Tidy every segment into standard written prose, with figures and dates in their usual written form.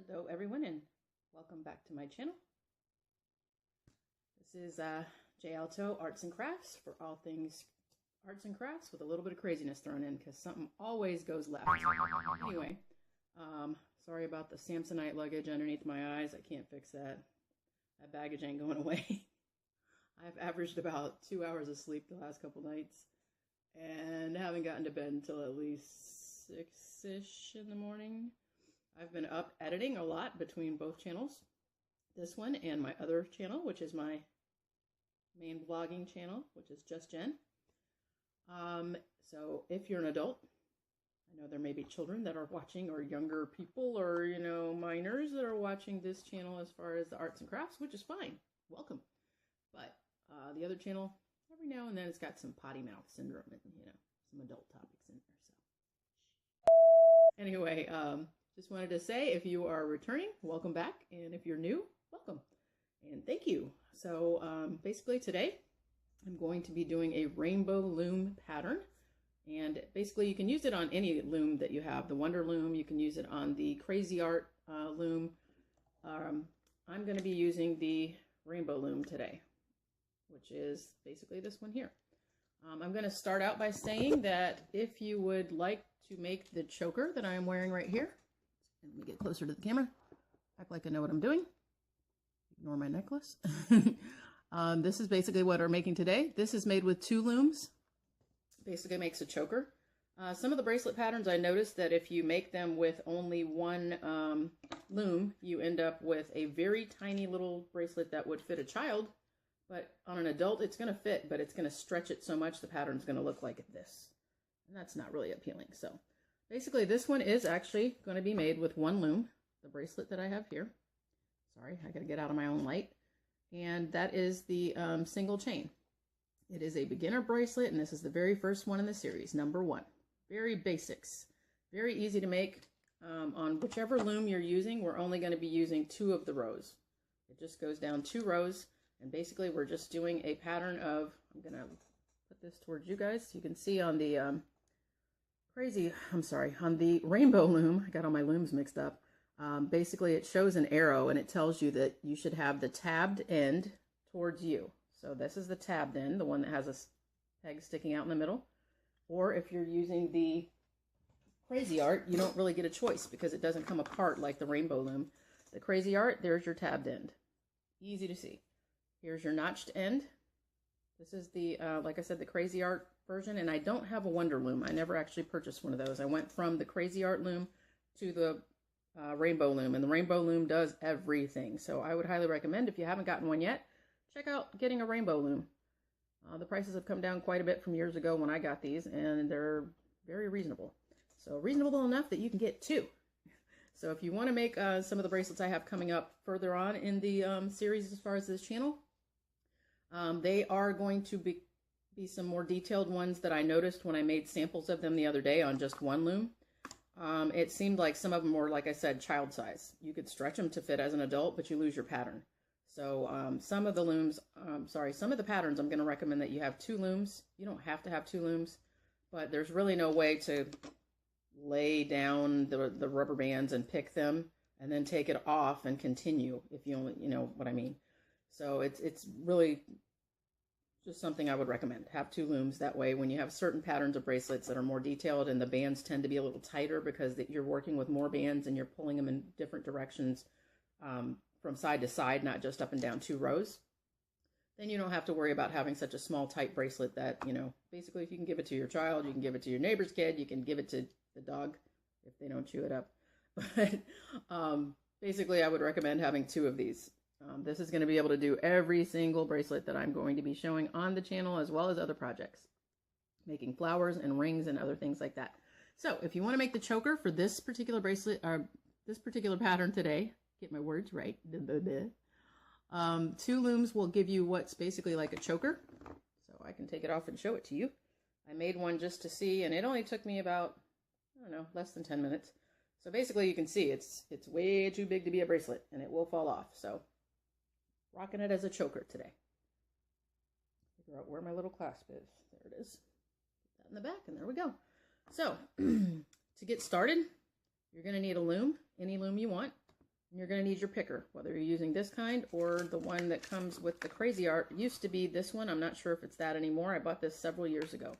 Hello everyone and welcome back to my channel. This is J Alto Arts and Crafts for all things arts and crafts with a little bit of craziness thrown in because something always goes left. Anyway, sorry about the Samsonite luggage underneath my eyes. I can't fix that. That baggage ain't going away. I've averaged about 2 hours of sleep the last couple nights and haven't gotten to bed until at least 6-ish in the morning. I've been up editing a lot between both channels, this one and my other channel, which is my main vlogging channel, which is Just Jen. So if you're an adult, I know there may be children that are watching, or younger people, or minors that are watching this channel as far as the arts and crafts, which is fine, welcome. But the other channel, every now and then it's got some potty mouth syndrome and some adult topics in there. So anyway, just wanted to say, if you are returning, welcome back. And if you're new, welcome. And thank you. So basically today, I'm going to be doing a rainbow loom pattern. And basically you can use it on any loom that you have. The Wonder Loom, you can use it on the Crazy Art loom. I'm going to be using the Rainbow Loom today, which is basically this one here. I'm going to start out by saying that if you would like to make the choker that I am wearing right here, let me get closer to the camera, act like I know what I'm doing, ignore my necklace. This is basically what we're making today. This is made with 2 looms, basically makes a choker. Some of the bracelet patterns, I noticed that if you make them with only one loom, you end up with a very tiny little bracelet that would fit a child, but on an adult it's going to fit, but it's going to stretch it so much the pattern's going to look like this, and that's not really appealing. So basically, this one is actually going to be made with 1 loom, the bracelet that I have here. Sorry, I got to get out of my own light. And that is the single chain. It is a beginner bracelet, and this is the very first one in the series, number 1. Very basics, very easy to make. On whichever loom you're using, we're only going to be using 2 of the rows. It just goes down 2 rows, and basically we're just doing a pattern of, I'm going to put this towards you guys so you can see on the on the Rainbow Loom. I got all my looms mixed up. Basically it shows an arrow and it tells you that you should have the tabbed end towards you. So this is the tabbed end, the one that has a peg sticking out in the middle. Or if you're using the Crazy Art, you don't really get a choice because it doesn't come apart like the Rainbow Loom. The Crazy Art, there's your tabbed end. Easy to see. Here's your notched end. This is the, like I said, the Crazy Art version, and I don't have a Wonder Loom. I never actually purchased one of those. I went from the Crazy Art loom to the Rainbow Loom, and the Rainbow Loom does everything. So I would highly recommend, if you haven't gotten one yet, check out getting a Rainbow Loom. The prices have come down quite a bit from years ago when I got these, and they're very reasonable. So reasonable enough that you can get 2. So if you want to make some of the bracelets I have coming up further on in the series as far as this channel, they are going to be some more detailed ones that I noticed when I made samples of them the other day on just 1 loom. It seemed like some of them were, like I said, child size. You could stretch them to fit as an adult, but you lose your pattern. So some of the looms, some of the patterns, I'm going to recommend that you have 2 looms. You don't have to have 2 looms, but there's really no way to lay down the rubber bands and pick them and then take it off and continue, if you only, you know what I mean. So it's really just something I would recommend. Have 2 looms. That way, when you have certain patterns of bracelets that are more detailed and the bands tend to be a little tighter because you're working with more bands and you're pulling them in different directions from side to side, not just up and down 2 rows, then you don't have to worry about having such a small, tight bracelet that, basically if you can give it to your child, you can give it to your neighbor's kid, you can give it to the dog if they don't chew it up. But basically, I would recommend having 2 of these. This is going to be able to do every single bracelet that I'm going to be showing on the channel, as well as other projects, making flowers and rings and other things like that. So if you want to make the choker for this particular bracelet, or this particular pattern today, get my words right, 2 looms will give you what's basically like a choker. So I can take it off and show it to you. I made one just to see, and it only took me about, I don't know, less than 10 minutes. So basically you can see it's way too big to be a bracelet, and it will fall off. So rocking it as a choker today. Figure out where my little clasp is. There it is. Put that in the back, and there we go. So to get started, you're going to need a loom, any loom you want. And you're going to need your picker, whether you're using this kind or the one that comes with the crazy art. It used to be this one. I'm not sure if it's that anymore. I bought this several years ago.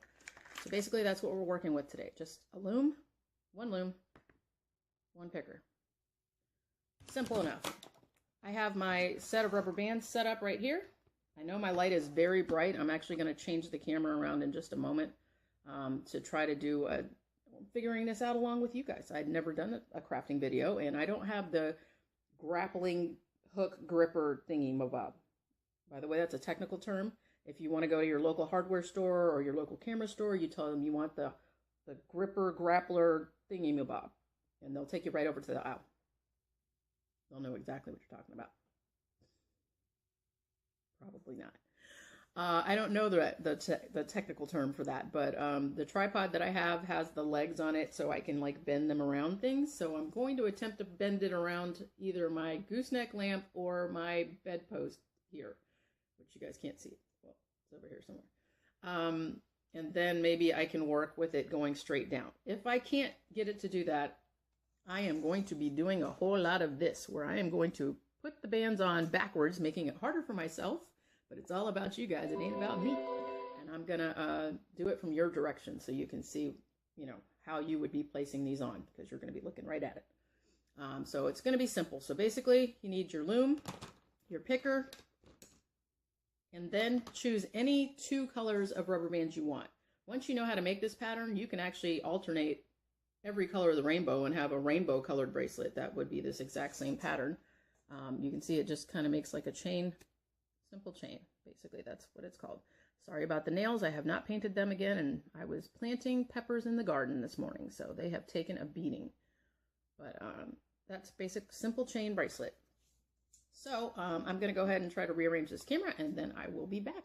So basically that's what we're working with today. Just a loom, one picker. Simple enough. I have my set of rubber bands set up right here. I know my light is very bright. I'm actually going to change the camera around in just a moment to try to do figuring this out along with you guys. I'd never done a crafting video, and I don't have the grappling hook gripper thingy mabob. By the way, that's a technical term. If you want to go to your local hardware store or your local camera store, you tell them you want the gripper grappler thingy mabob, and they'll take you right over to the aisle. They'll know exactly what you're talking about. Probably not. I don't know the technical term for that, but the tripod that I have has the legs on it so I can like bend them around things. So I'm going to attempt to bend it around either my gooseneck lamp or my bedpost here, which you guys can't see. Well, it's over here somewhere. And then maybe I can work with it going straight down. If I can't get it to do that, I am going to be doing a whole lot of this, where I am going to put the bands on backwards, making it harder for myself. But it's all about you guys. It ain't about me. And I'm going to do it from your direction so you can see, you know, how you would be placing these on, because you're going to be looking right at it. So it's going to be simple. So basically, you need your loom, your picker, and then choose any 2 colors of rubber bands you want. Once you know how to make this pattern, you can actually alternate every color of the rainbow and have a rainbow colored bracelet. That would be this exact same pattern. You can see it just kind of makes like a chain. Simple chain, basically. That's what it's called. Sorry about the nails. I have not painted them again, and I was planting peppers in the garden this morning, so they have taken a beating. But that's basic simple chain bracelet. So I'm going to go ahead and try to rearrange this camera, and then I will be back.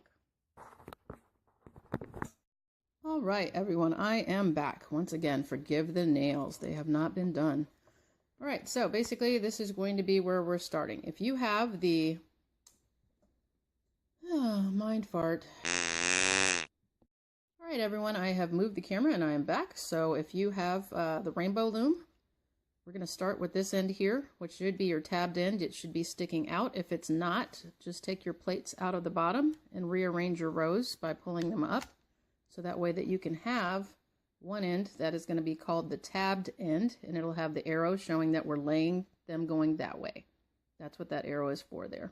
All right, everyone, I am back. Once again, forgive the nails. They have not been done. All right, so basically this is going to be where we're starting. If you have the mind fart. All right, everyone, I have moved the camera and I am back. So if you have the rainbow loom, we're going to start with this end here, which should be your tabbed end. It should be sticking out. If it's not, just take your plates out of the bottom and rearrange your rows by pulling them up. So that way that you can have one end that is going to be called the tabbed end, and it'll have the arrow showing that we're laying them going that way. That's what that arrow is for there.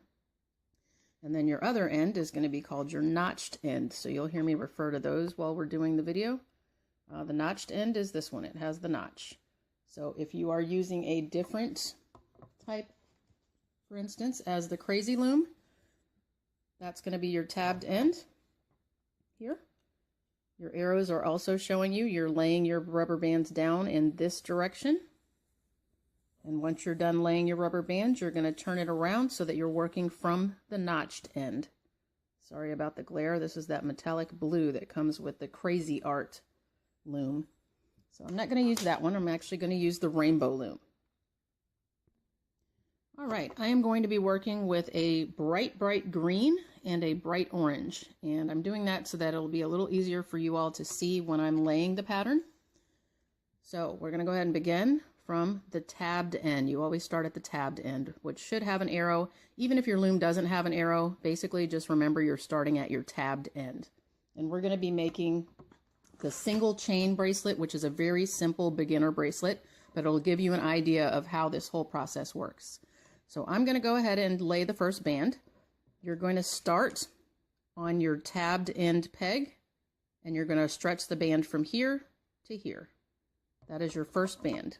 And then your other end is going to be called your notched end. So you'll hear me refer to those while we're doing the video. The notched end is this one. It has the notch. So if you are using a different type, for instance, as the Cra-Z-Loom, that's going to be your tabbed end here. Your arrows are also showing you're laying your rubber bands down in this direction. And once you're done laying your rubber bands, you're going to turn it around so that you're working from the notched end. Sorry about the glare. This is that metallic blue that comes with the crazy art loom. So I'm not going to use that one. I'm actually going to use the rainbow loom. All right, I am going to be working with a bright green and a bright orange. And I'm doing that so that it'll be a little easier for you all to see when I'm laying the pattern. So we're going to go ahead and begin from the tabbed end. You always start at the tabbed end, which should have an arrow. Even if your loom doesn't have an arrow, basically just remember you're starting at your tabbed end. And we're going to be making the single chain bracelet, which is a very simple beginner bracelet, but it'll give you an idea of how this whole process works. So I'm going to go ahead and lay the first band. You're going to start on your tabbed end peg, and you're going to stretch the band from here to here. That is your first band.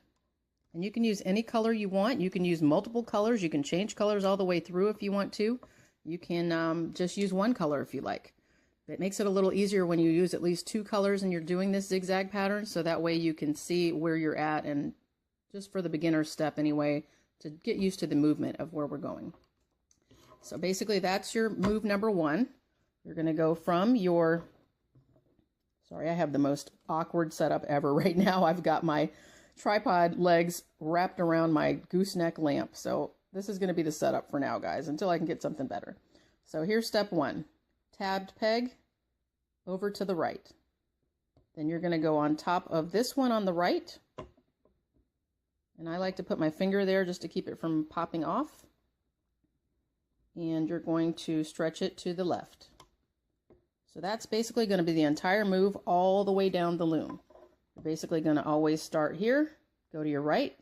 And you can use any color you want. You can use multiple colors. You can change colors all the way through if you want to. You can just use one color if you like. It makes it a little easier when you use at least 2 colors and you're doing this zigzag pattern, so that way you can see where you're at, and just for the beginner step anyway, to get used to the movement of where we're going. So basically that's your move number 1. You're going to go from your, sorry, I have the most awkward setup ever right now. I've got my tripod legs wrapped around my gooseneck lamp. So this is going to be the setup for now, guys, until I can get something better. So here's step 1. Tabbed peg over to the right. Then you're going to go on top of this one on the right, And I like to put my finger there just to keep it from popping off. And you're going to stretch it to the left. So that's basically going to be the entire move all the way down the loom. You're basically going to always start here, go to your right,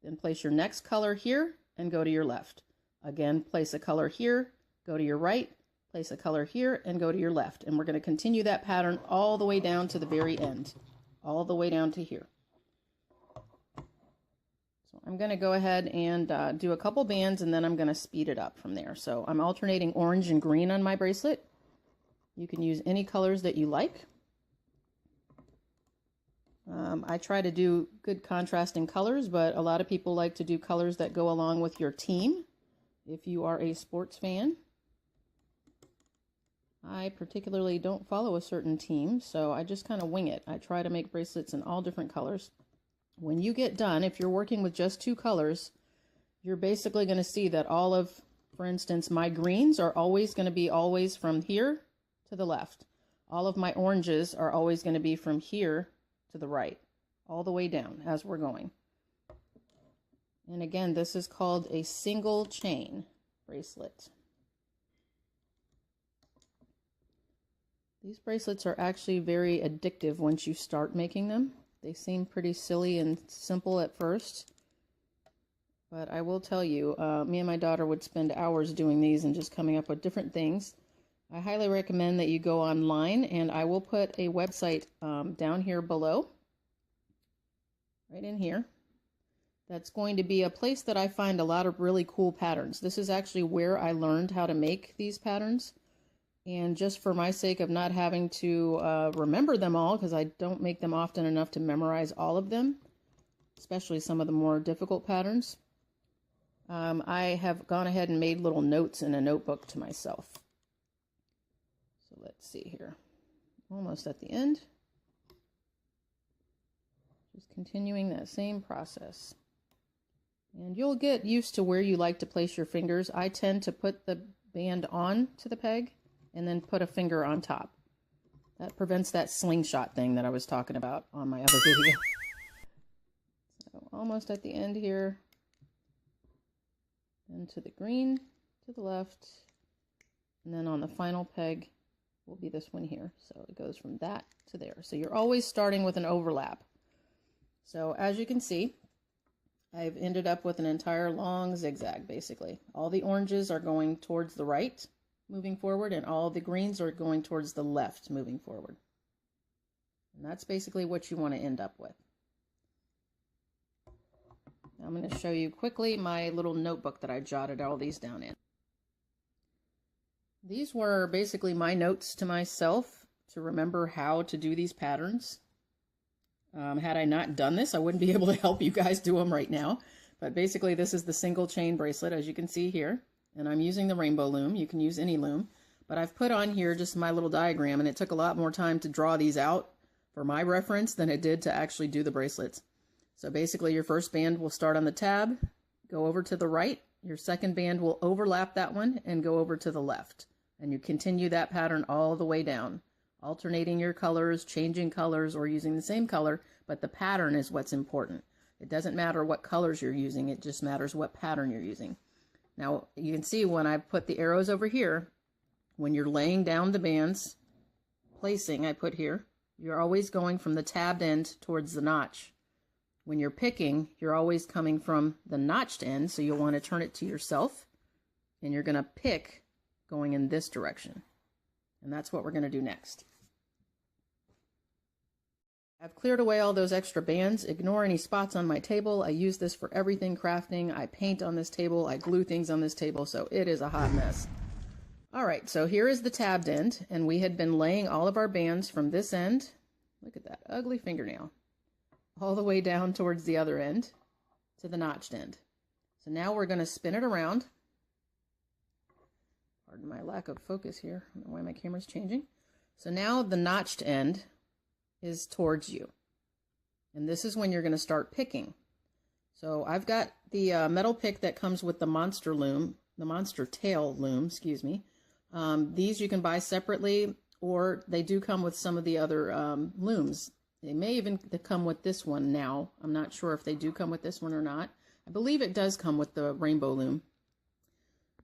then place your next color here and go to your left. Again, place a color here, go to your right, place a color here and go to your left. And we're going to continue that pattern all the way down to the very end, all the way down to here. So I'm going to go ahead and do a couple bands, and then I'm going to speed it up from there. So I'm alternating orange and green on my bracelet. You can use any colors that you like. I try to do good contrasting colors, but a lot of people like to do colors that go along with your team if you are a sports fan. I particularly don't follow a certain team, so I just kind of wing it. I try to make bracelets in all different colors. When you get done, if you're working with just 2 colors, you're basically going to see that all of, for instance, my greens are always going to be always from here to the left. All of my oranges are always going to be from here to the right, all the way down as we're going. And again, this is called a single chain bracelet. These bracelets are actually very addictive once you start making them. They seem pretty silly and simple at first, but I will tell you, me and my daughter would spend hours doing these and just coming up with different things. I highly recommend that you go online, and I will put a website down here below, right in here. That's going to be a place that I find a lot of really cool patterns. This is actually where I learned how to make these patterns. And just for my sake of not having to remember them all, because I don't make them often enough to memorize all of them, especially some of the more difficult patterns, I have gone ahead and made little notes in a notebook to myself. So let's see here. Almost at the end. Just continuing that same process. And you'll get used to where you like to place your fingers. I tend to put the band on to the peg and then put a finger on top. That prevents that slingshot thing that I was talking about on my other video. So almost at the end here. Then to the green, to the left, and then on the final peg will be this one here. So it goes from that to there. So you're always starting with an overlap. So as you can see, I've ended up with an entire long zigzag basically. All the oranges are going towards the right, moving forward, and all the greens are going towards the left, moving forward. And that's basically what you want to end up with. Now I'm going to show you quickly my little notebook that I jotted all these down in. These were basically my notes to myself to remember how to do these patterns. Had I not done this, I wouldn't be able to help you guys do them right now. But basically this is the single chain bracelet, as you can see here. And I'm using the rainbow loom. You can use any loom. But I've put on here just my little diagram, and it took a lot more time to draw these out for my reference than it did to actually do the bracelets. So basically your first band will start on the tab, go over to the right. Your second band will overlap that one and go over to the left. And you continue that pattern all the way down, alternating your colors, changing colors, or using the same color, but the pattern is what's important. It doesn't matter what colors you're using, it just matters what pattern you're using. Now, you can see when I put the arrows over here, when you're laying down the bands, placing, I put here, you're always going from the tabbed end towards the notch. When you're picking, you're always coming from the notched end, so you'll want to turn it to yourself, and you're going to pick going in this direction. And that's what we're going to do next. I've cleared away all those extra bands. Ignore any spots on my table. I use this for everything crafting. I paint on this table. I glue things on this table, so it is a hot mess. All right, so here is the tabbed end, and we had been laying all of our bands from this end. Look at that ugly fingernail. All the way down towards the other end to the notched end. So now we're going to spin it around. Pardon my lack of focus here. I don't know why my camera's changing. So now the notched end is towards you. And this is when you're going to start picking. So I've got the metal pick that comes with the monster loom, the monster tail loom, excuse me. These you can buy separately, or they do come with some of the other looms They may even come with this one now. I'm not sure if they do come with this one or not. I believe it does come with the Rainbow Loom,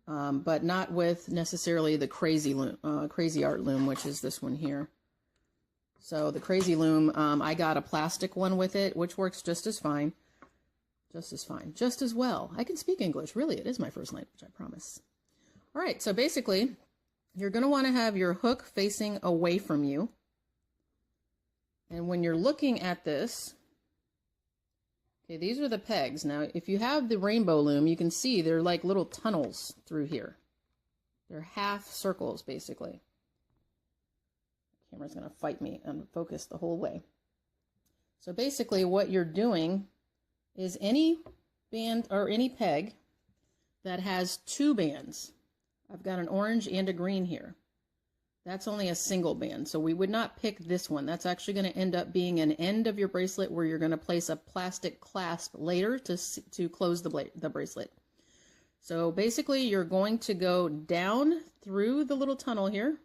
but not with necessarily the Cra-Z-Loom, Crazy Art Loom, which is this one here. So the Cra-Z-Loom, I got a plastic one with it, which works just as fine. Just as well. I can speak English. Really, it is my first language, I promise. All right, so basically, you're going to want to have your hook facing away from you. And when you're looking at this, okay, these are the pegs. Now, if you have the Rainbow Loom, you can see they're like little tunnels through here. They're half circles, basically. The camera's going to fight me and focus the whole way. So basically, what you're doing is any band or any peg that has two bands. I've got an orange and a green here. That's only a single band, so we would not pick this one. That's actually going to end up being an end of your bracelet where you're going to place a plastic clasp later to close the bracelet. So basically, you're going to go down through the little tunnel here,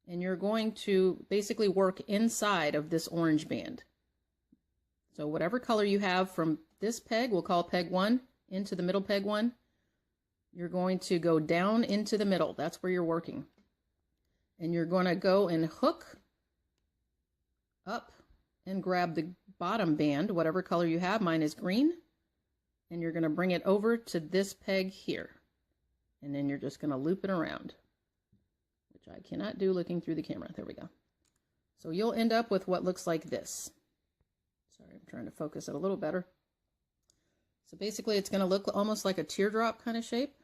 and you're going to basically work inside of this orange band. So whatever color you have from this peg, we'll call peg 1, into the middle peg 1, you're going to go down into the middle. That's where you're working. And you're going to go and hook up and grab the bottom band, whatever color you have. Mine is green. And you're going to bring it over to this peg here. And then you're just going to loop it around, which I cannot do looking through the camera. There we go. So you'll end up with what looks like this. Sorry, I'm trying to focus it a little better. So basically it's going to look almost like a teardrop kind of shape.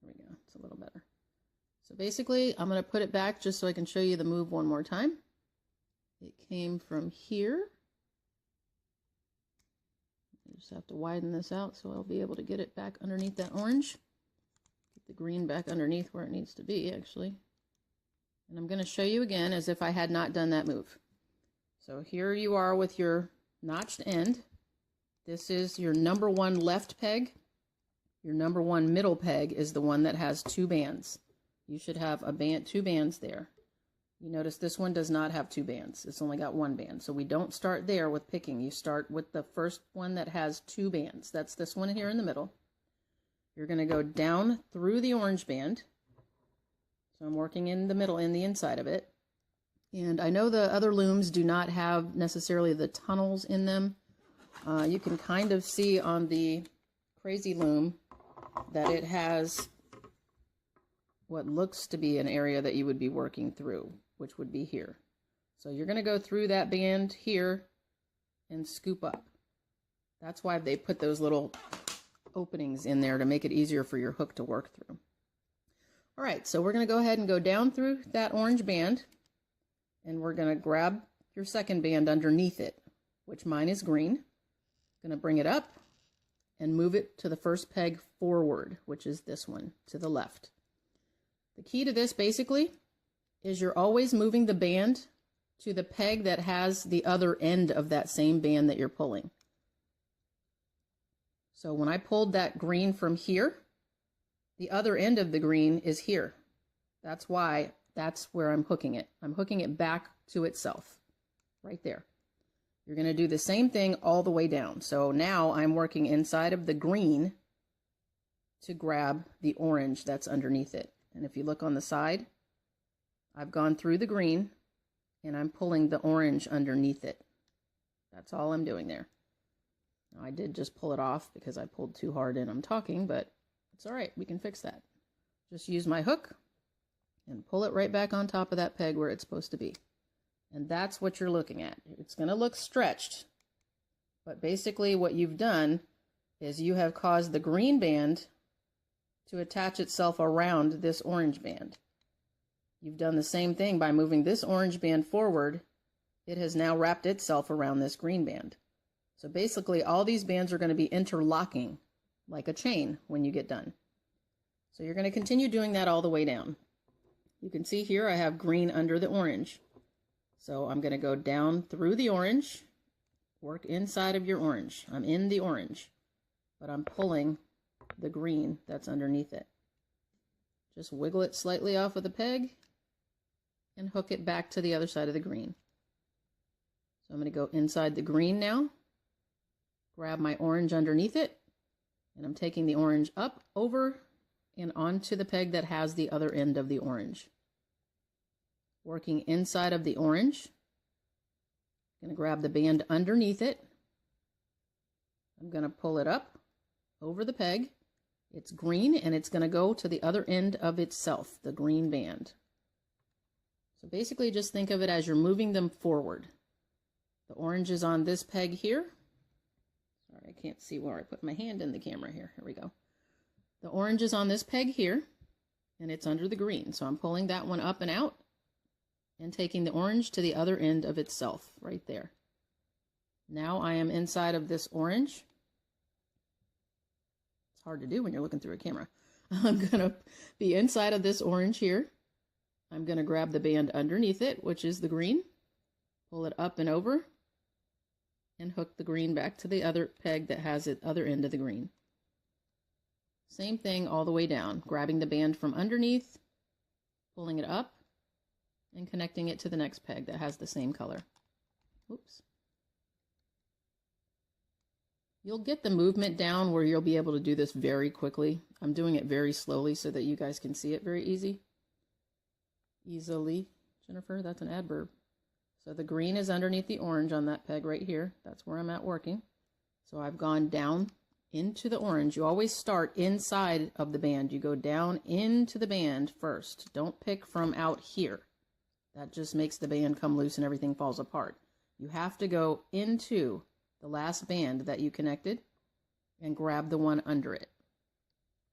There we go, it's a little better. So basically I'm going to put it back just so I can show you the move one more time. It came from here. I just have to widen this out so I'll be able to get it back underneath that orange. Get the green back underneath where it needs to be, actually. And I'm going to show you again as if I had not done that move. So here you are with your notched end. This is your number 1 left peg. Your number 1 middle peg is the one that has 2 bands. You should have a band, 2 bands there. You notice this one does not have 2 bands. It's only got 1 band. So we don't start there with picking. You start with the first one that has 2 bands. That's this one here in the middle. You're going to go down through the orange band. So I'm working in the middle, in the inside of it. And I know the other looms do not have necessarily the tunnels in them. You can kind of see on the Cra-Z-Loom that it has what looks to be an area that you would be working through, which would be here. So you're going to go through that band here and scoop up. That's why they put those little openings in there to make it easier for your hook to work through. All right, so we're going to go ahead and go down through that orange band. And we're going to grab your second band underneath it, which mine is green. Going to bring it up and move it to the first peg forward, which is this one, to the left. The key to this basically is you're always moving the band to the peg that has the other end of that same band that you're pulling. So when I pulled that green from here, the other end of the green is here. That's why. That's where I'm hooking it. I'm hooking it back to itself, right there. You're going to do the same thing all the way down. So now I'm working inside of the green to grab the orange that's underneath it. And if you look on the side, I've gone through the green and I'm pulling the orange underneath it. That's all I'm doing there. Now, I did just pull it off because I pulled too hard and I'm talking, but it's all right. We can fix that. Just use my hook and pull it right back on top of that peg where it's supposed to be. And that's what you're looking at. It's going to look stretched, but basically what you've done is you have caused the green band to attach itself around this orange band. You've done the same thing by moving this orange band forward. It has now wrapped itself around this green band. So basically all these bands are going to be interlocking like a chain when you get done. So you're going to continue doing that all the way down. You can see here I have green under the orange. So I'm going to go down through the orange, work inside of your orange. I'm in the orange, but I'm pulling the green that's underneath it. Just wiggle it slightly off of the peg and hook it back to the other side of the green. So I'm going to go inside the green now, grab my orange underneath it, and I'm taking the orange up, over, and onto the peg that has the other end of the orange. Working inside of the orange, I'm going to grab the band underneath it. I'm going to pull it up over the peg. It's green and it's going to go to the other end of itself, the green band. So basically just think of it as you're moving them forward. The orange is on this peg here. Sorry, I can't see where I put my hand in the camera here. Here we go. The orange is on this peg here and it's under the green. So I'm pulling that one up and out and taking the orange to the other end of itself right there. Now I am inside of this orange. It's hard to do when you're looking through a camera. I'm going to be inside of this orange here. I'm going to grab the band underneath it, which is the green, pull it up and over, and hook the green back to the other peg that has the other end of the green. Same thing all the way down, grabbing the band from underneath, pulling it up, and connecting it to the next peg that has the same color. Oops. You'll get the movement down where you'll be able to do this very quickly. I'm doing it very slowly so that you guys can see it very easily. Jennifer, that's an adverb. So the green is underneath the orange on that peg right here. That's where I'm at working. So I've gone down into the orange. You always start inside of the band. You go down into the band first. Don't pick from out here. That just makes the band come loose and everything falls apart. You have to go into the last band that you connected and grab the one under it.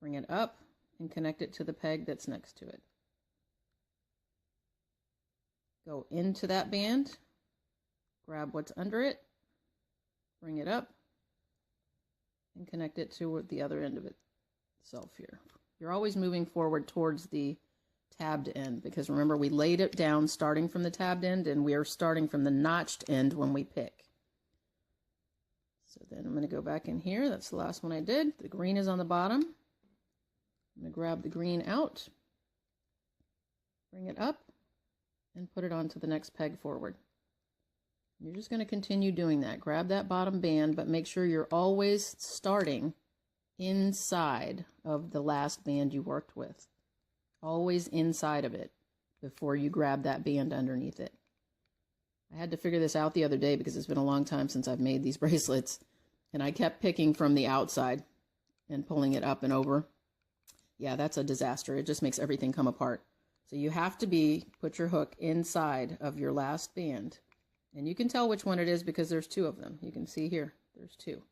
Bring it up and connect it to the peg that's next to it. Go into that band, grab what's under it, bring it up, and connect it to the other end of itself here. You're always moving forward towards the tabbed end because remember we laid it down starting from the tabbed end and we are starting from the notched end when we pick. So then I'm going to go back in here. That's the last one I did. The green is on the bottom. I'm going to grab the green out, bring it up, and put it onto the next peg forward. You're just going to continue doing that. Grab that bottom band, but make sure you're always starting inside of the last band you worked with. Always inside of it before you grab that band underneath it. I had to figure this out the other day because it's been a long time since I've made these bracelets, and I kept picking from the outside and pulling it up and over. Yeah, that's a disaster. It just makes everything come apart. So you have to put your hook inside of your last band. And you can tell which one it is because there's two of them. You can see here, there's two.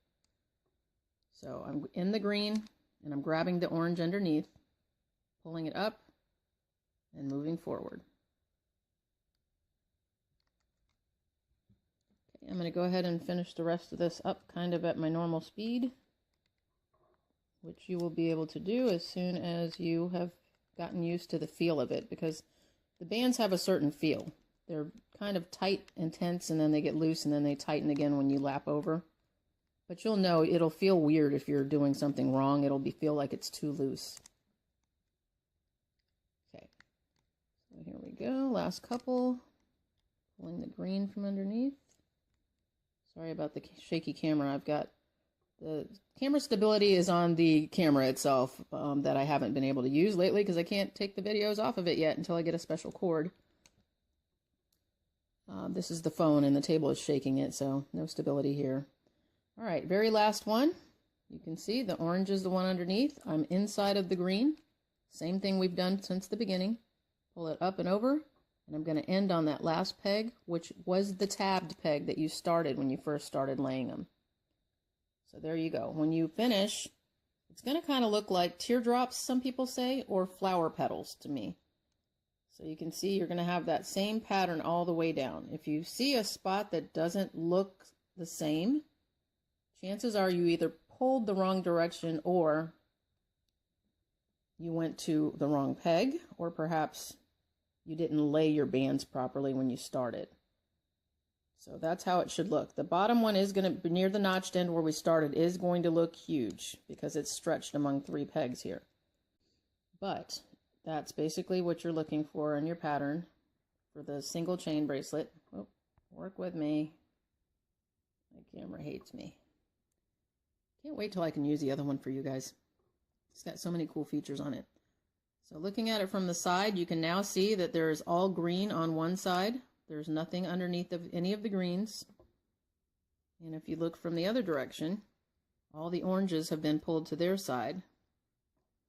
So I'm in the green and I'm grabbing the orange underneath, pulling it up and moving forward. Okay, I'm going to go ahead and finish the rest of this up kind of at my normal speed, which you will be able to do as soon as you have gotten used to the feel of it, because the bands have a certain feel. They're kind of tight and tense, and then they get loose, and then they tighten again when you lap over. But you'll know it'll feel weird if you're doing something wrong. It'll feel like it's too loose. Okay, so here we go. Last couple. Pulling the green from underneath. Sorry about the shaky camera. I've got the camera stability is on the camera itself that I haven't been able to use lately because I can't take the videos off of it yet until I get a special cord. This is the phone and the table is shaking it, so no stability here. All right, very last one. You can see the orange is the one underneath. I'm inside of the green. Same thing we've done since the beginning. Pull it up and over, and I'm going to end on that last peg, which was the tabbed peg that you started when you first started laying them. So there you go. When you finish, it's going to kind of look like teardrops, some people say, or flower petals to me. So you can see you're going to have that same pattern all the way down. If you see a spot that doesn't look the same, chances are you either pulled the wrong direction or you went to the wrong peg, or perhaps you didn't lay your bands properly when you started. So that's how it should look. The bottom one is going to be near the notched end where we started, is going to look huge because it's stretched among 3 pegs here. But that's basically what you're looking for in your pattern. for the single chain bracelet. Oh, work with me. My camera hates me. Can't wait till I can use the other one for you guys. It's got so many cool features on it. So looking at it from the side, you can now see that there's all green on one side. There's nothing underneath of any of the greens. And if you look from the other direction, all the oranges have been pulled to their side.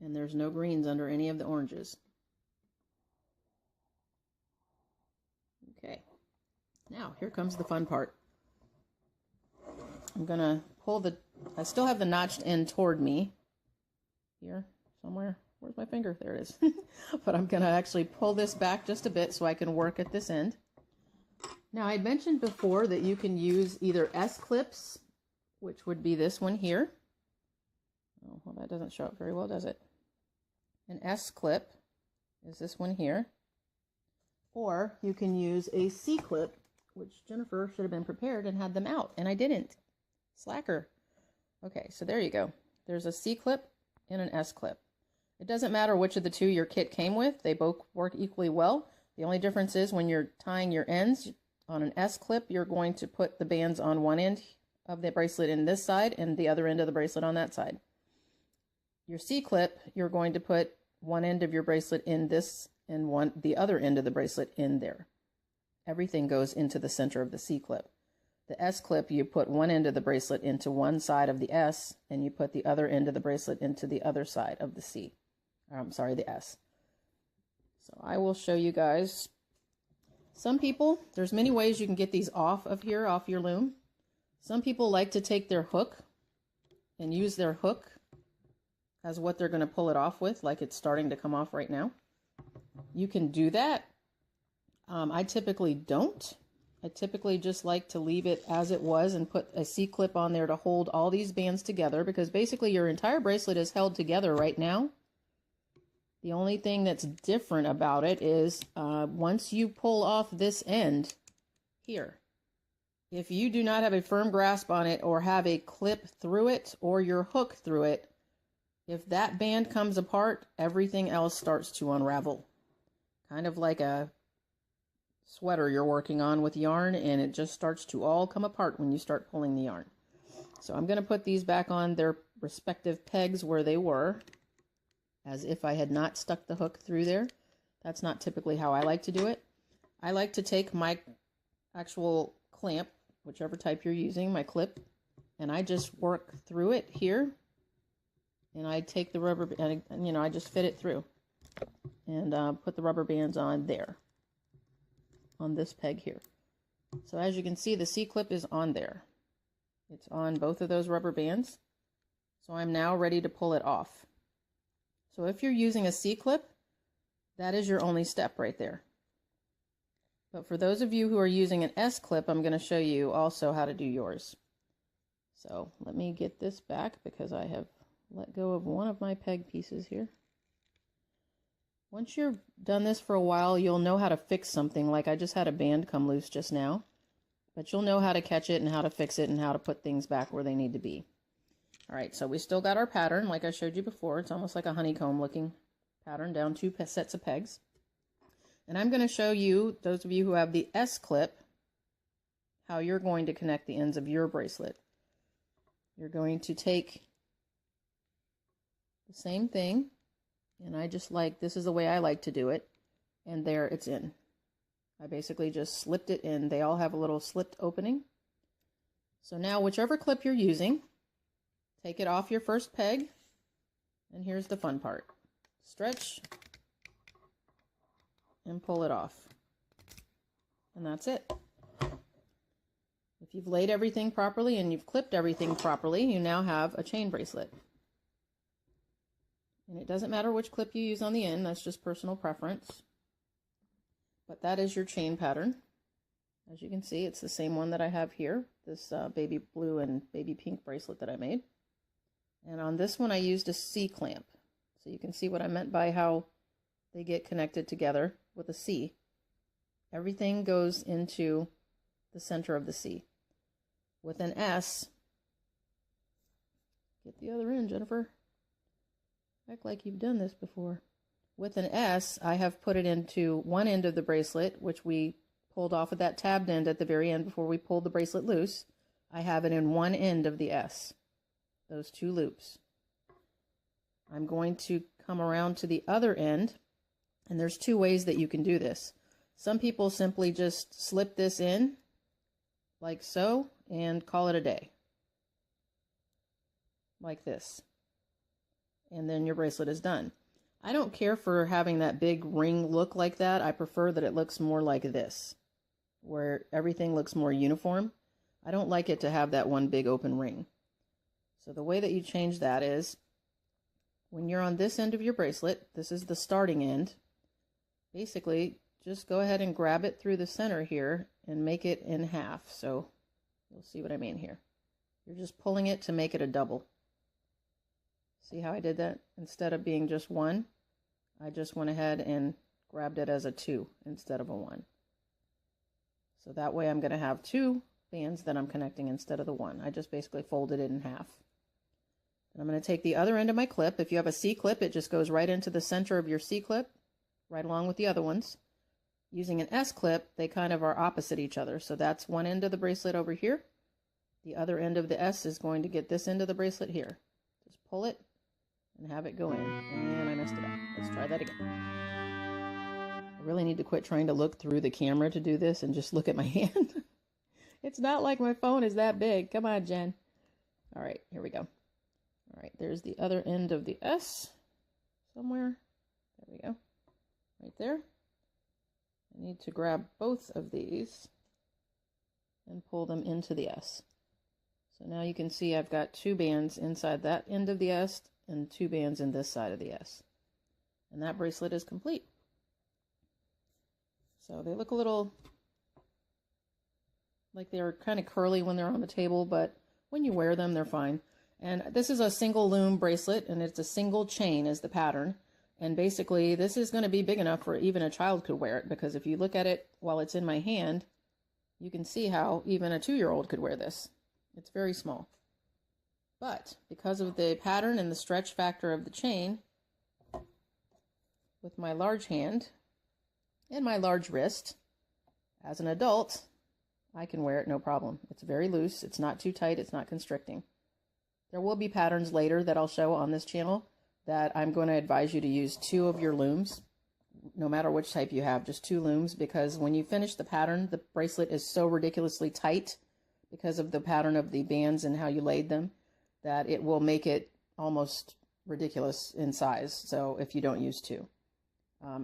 And there's no greens under any of the oranges. Okay. Now, here comes the fun part. I'm going to pull I still have the notched end toward me. Here, somewhere. Where's my finger? There it is. But I'm going to actually pull this back just a bit so I can work at this end. Now, I mentioned before that you can use either S-clips, which would be this one here. Oh, well, that doesn't show up very well, does it? An S-clip is this one here. Or you can use a C-clip, which Jennifer should have been prepared and had them out, and I didn't. Slacker. Okay, so there you go. There's a C-clip and an S-clip. It doesn't matter which of the two your kit came with. They both work equally well. The only difference is when you're tying your ends on an S-clip, you're going to put the bands on one end of the bracelet in this side and the other end of the bracelet on that side. Your C-clip, you're going to put one end of your bracelet in this and the other end of the bracelet in there. Everything goes into the center of the C-clip. The S-clip, you put one end of the bracelet into one side of the S, and you put the other end of the bracelet into the other side of the C. I'm sorry, the S. So I will show you guys. Some people, there's many ways you can get these off of here, off your loom. Some people like to take their hook and use their hook as what they're going to pull it off with, like it's starting to come off right now. You can do that. I typically don't. I typically just like to leave it as it was and put a C-clip on there to hold all these bands together, because basically your entire bracelet is held together right now. The only thing that's different about it is once you pull off this end here, if you do not have a firm grasp on it or have a clip through it or your hook through it, if that band comes apart, everything else starts to unravel. Kind of like a sweater you're working on with yarn, and it just starts to all come apart when you start pulling the yarn. So I'm going to put these back on their respective pegs where they were, as if I had not stuck the hook through there. That's not typically how I like to do it. I like to take my actual clamp, whichever type you're using, my clip, and I just work through it here, and I take the rubber, and I just fit it through, and put the rubber bands on there, on this peg here. So as you can see, the C-clip is on there. It's on both of those rubber bands. So I'm now ready to pull it off. So if you're using a C-clip, that is your only step right there. But for those of you who are using an S-clip, I'm going to show you also how to do yours. So let me get this back because I have let go of one of my peg pieces here. Once you've done this for a while, you'll know how to fix something. Like I just had a band come loose just now, but you'll know how to catch it and how to fix it and how to put things back where they need to be. All right, so we still got our pattern like I showed you before. It's almost like a honeycomb looking pattern down 2 sets of pegs. And I'm going to show you, those of you who have the S-clip, how you're going to connect the ends of your bracelet. You're going to take the same thing, and this is the way I like to do it, and there it's in. I basically just slipped it in. They all have a little slipped opening. So now whichever clip you're using, take it off your first peg, and here's the fun part. Stretch and pull it off. And that's it. If you've laid everything properly and you've clipped everything properly, you now have a chain bracelet. And it doesn't matter which clip you use on the end, that's just personal preference. But that is your chain pattern. As you can see, it's the same one that I have here, this baby blue and baby pink bracelet that I made. And on this one I used a C-clamp. So you can see what I meant by how they get connected together with a C. Everything goes into the center of the C. With an S, get the other end, Jennifer. Act like you've done this before. With an S, I have put it into one end of the bracelet, which we pulled off of that tabbed end at the very end before we pulled the bracelet loose. I have it in one end of the S, those two loops. I'm going to come around to the other end, and there's two ways that you can do this. Some people simply just slip this in like so and call it a day, like this, and then your bracelet is done. I don't care for having that big ring look like that. I prefer that it looks more like this, where everything looks more uniform. I don't like it to have that one big open ring. So the way that you change that is, when you're on this end of your bracelet, this is the starting end, basically just go ahead and grab it through the center here and make it in half. So you'll see what I mean here. You're just pulling it to make it a double. See how I did that? Instead of being just one, I just went ahead and grabbed it as a 2 instead of a 1. So that way I'm going to have 2 bands that I'm connecting instead of the 1. I just basically folded it in half. And I'm going to take the other end of my clip. If you have a C clip, it just goes right into the center of your C clip, right along with the other ones. Using an S clip, they kind of are opposite each other. So that's one end of the bracelet over here. The other end of the S is going to get this end of the bracelet here. Just pull it and have it go in. And I messed it up. Let's try that again. I really need to quit trying to look through the camera to do this and just look at my hand. It's not like my phone is that big. Come on, Jen. All right, here we go. All right, there's the other end of the S somewhere. There we go. Right there. I need to grab both of these and pull them into the S. So now you can see I've got 2 bands inside that end of the S and 2 bands in this side of the S. And that bracelet is complete. So they look a little like they're kind of curly when they're on the table, but when you wear them, they're fine. And this is a single loom bracelet, and it's a single chain as the pattern. And basically, this is going to be big enough for even a child could wear it, because if you look at it while it's in my hand, you can see how even a 2-year-old could wear this. It's very small. But because of the pattern and the stretch factor of the chain, with my large hand and my large wrist, as an adult, I can wear it no problem. It's very loose. It's not too tight. It's not constricting. There will be patterns later that I'll show on this channel that I'm going to advise you to use 2 of your looms, no matter which type you have, just 2 looms, because when you finish the pattern, the bracelet is so ridiculously tight because of the pattern of the bands and how you laid them, that it will make it almost ridiculous in size. So if you don't use 2.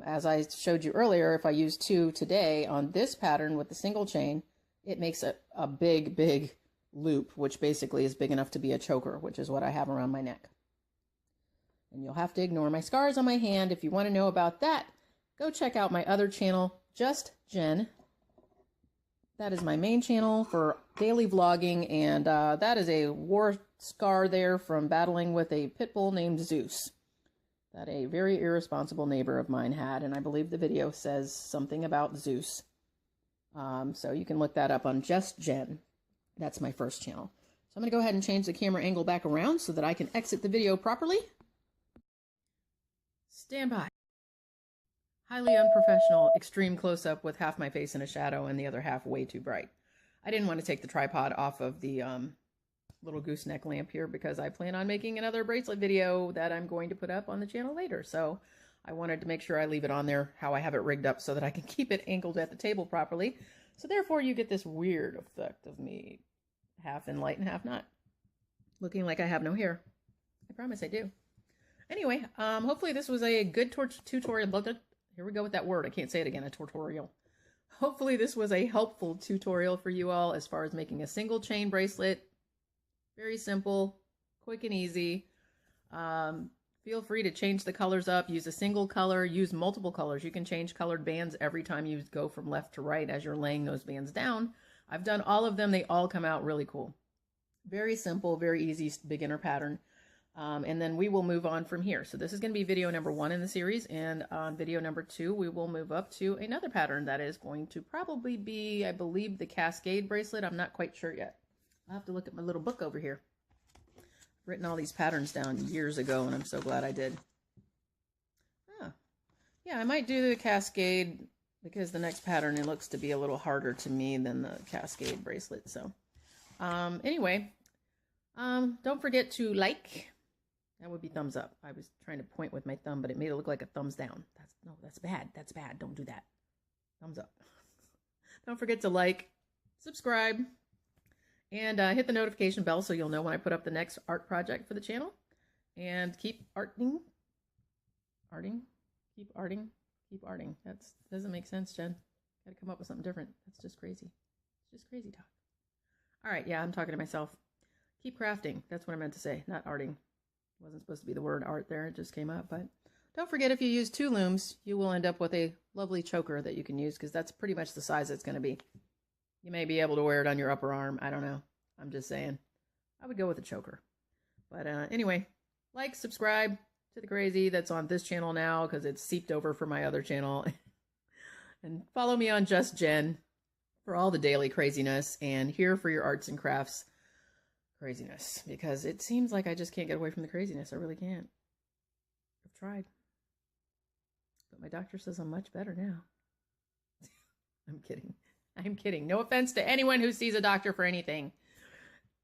As I showed you earlier, if I use 2 today on this pattern with the single chain, it makes a big, big loop, which basically is big enough to be a choker, which is what I have around my neck. And you'll have to ignore my scars on my hand. If you want to know about that, go check out my other channel, Just Jen. That is my main channel for daily vlogging, and that is a war scar there from battling with a pit bull named Zeus that a very irresponsible neighbor of mine had, and I believe the video says something about Zeus. So you can look that up on Just Jen. That's my first channel. So I'm going to go ahead and change the camera angle back around so that I can exit the video properly. Stand by. Highly unprofessional, extreme close-up with half my face in a shadow and the other half way too bright. I didn't want to take the tripod off of the little gooseneck lamp here because I plan on making another bracelet video that I'm going to put up on the channel later. So I wanted to make sure I leave it on there how I have it rigged up so that I can keep it angled at the table properly. So therefore you get this weird effect of me half in light and half not. Looking like I have no hair. I promise I do. Anyway, hopefully this was a good tutorial. Here we go with that word. I can't say it again, a tutorial. Hopefully this was a helpful tutorial for you all as far as making a single chain bracelet. Very simple, quick and easy. Feel free to change the colors up. Use a single color. Use multiple colors. You can change colored bands every time you go from left to right as you're laying those bands down. I've done all of them. They all come out really cool. Very simple, very easy beginner pattern. And then we will move on from here. So this is going to be video number 1 in the series. And on video number 2, we will move up to another pattern that is going to probably be, I believe, the Cascade bracelet. I'm not quite sure yet. I'll have to look at my little book over here. I've written all these patterns down years ago, and I'm so glad I did. Ah, yeah, I might do the cascade because the next pattern, it looks to be a little harder to me than the cascade bracelet. So anyway, don't forget to like. That would be thumbs up. I was trying to point with my thumb, but it made it look like a thumbs down. That's bad. That's bad. Don't do that. Thumbs up. Don't forget to like, subscribe, and hit the notification bell so you'll know when I put up the next art project for the channel. And keep arting. Keep arting. That doesn't make sense, Jen. Gotta come up with something different. That's just crazy. It's just crazy talk. All right, yeah, I'm talking to myself. Keep crafting. That's what I meant to say, not arting. Wasn't supposed to be the word art there. It just came up. But don't forget, if you use 2 looms, you will end up with a lovely choker that you can use, because that's pretty much the size it's going to be. You may be able to wear it on your upper arm. I don't know. I'm just saying. I would go with a choker. But anyway, like, subscribe to the Cra-Z that's on this channel now, because it's seeped over from my other channel. And follow me on Just Jen for all the daily craziness, and here for your arts and crafts craziness, because it seems like I just can't get away from the craziness. I really can't. I've tried, but my doctor says I'm much better now. I'm kidding. No offense to anyone who sees a doctor for anything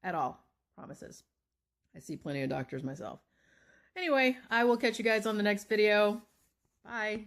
at all. Promises. I see plenty of doctors myself. Anyway, I will catch you guys on the next video. Bye.